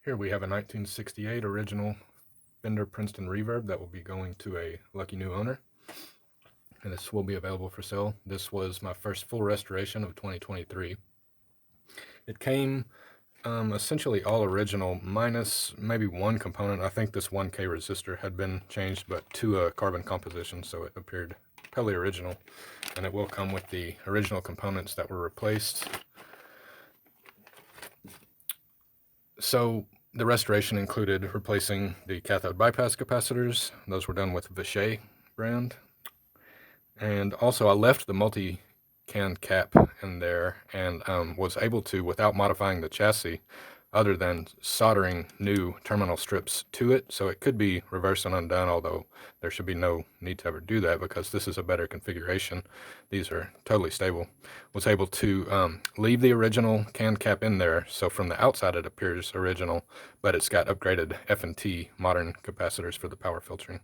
Here we have a 1968 original Fender Princeton Reverb that will be going to a lucky new owner, and this will be available for sale. This was my first full restoration of 2023. It came essentially all original, minus maybe one component. I think this 1K resistor had been changed, but to a carbon composition, so it appeared totally original. And it will come with the original components that were replaced. So the restoration included replacing the cathode bypass capacitors. Those were done with Vishay brand. And also I left the multi-can cap in there and was able to, without modifying the chassis, other than soldering new terminal strips to it. So it could be reversed and undone, although there should be no need to ever do that because this is a better configuration. These are totally stable. Was able to leave the original can cap in there, so from the outside it appears original, but it's got upgraded F&T modern capacitors for the power filtering.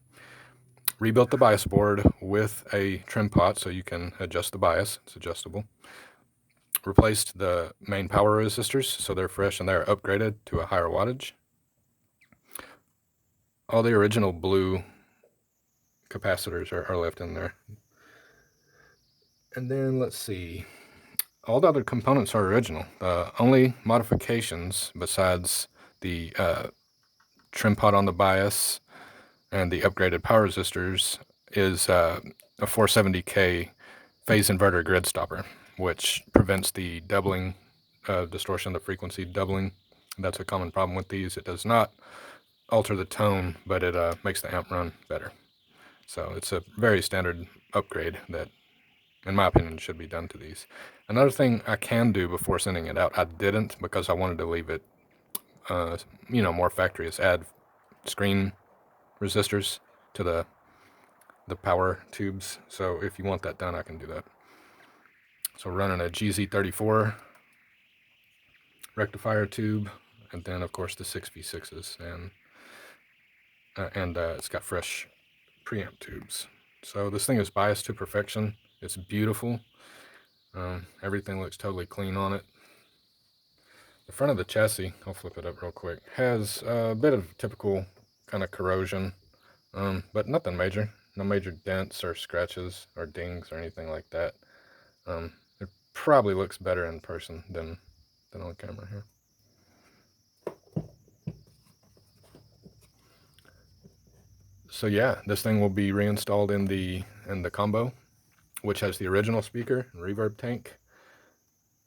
Rebuilt the bias board with a trimpot so you can adjust the bias. It's adjustable. Replaced the main power resistors so they're fresh and they're upgraded to a higher wattage. All the original blue capacitors are left in there. And then let's see, all the other components are original. Only modifications besides the trimpot on the bias and the upgraded power resistors is a 470K phase inverter grid stopper, which prevents the doubling, distortion of the frequency doubling. That's a common problem with these. It does not alter the tone, but it makes the amp run better. So it's a very standard upgrade that, in my opinion, should be done to these. Another thing I can do before sending it out, I didn't because I wanted to leave it, more factory, is add screen resistors to the power tubes. So if you want that done, I can do that. So running a GZ34 rectifier tube, and then of course the 6v6s, and it's got fresh preamp tubes. So this thing is biased to perfection. It's beautiful. Everything looks totally clean on it. The front of the chassis, I'll flip it up real quick, has a bit of typical kind of corrosion, but nothing major. No major dents or scratches or dings or anything like that. It probably looks better in person than on camera here. So yeah, this thing will be reinstalled in the combo, which has the original speaker and reverb tank.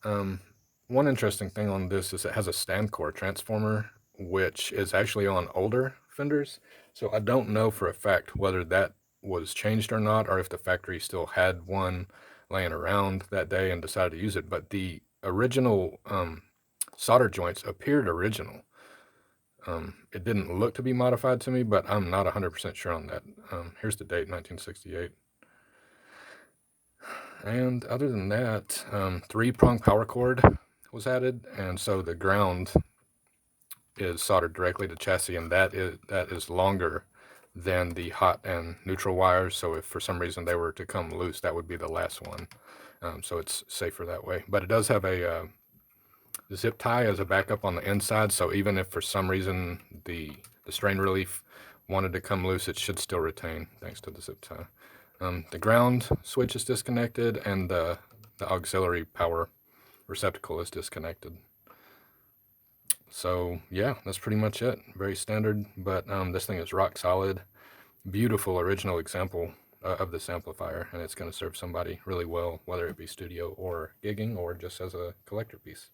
One interesting thing on this is it has a stand core transformer, which is actually on older Fenders. So I don't know for a fact whether that was changed or not, or if the factory still had one laying around that day and decided to use it. But the original solder joints appeared original. It didn't look to be modified to me, but I'm not 100% sure on that. Here's the date, 1968. And other than that, 3-prong power cord was added, and so the ground is soldered directly to chassis, and that is longer than the hot and neutral wires. So if for some reason they were to come loose, that would be the last one. So it's safer that way. But it does have a zip tie as a backup on the inside, so even if for some reason the strain relief wanted to come loose, it should still retain thanks to the zip tie. The ground switch is disconnected, and the auxiliary power receptacle is disconnected. So yeah, that's pretty much it. Very standard, but this thing is rock solid. Beautiful original example of this amplifier, and it's going to serve somebody really well, whether it be studio or gigging or just as a collector piece.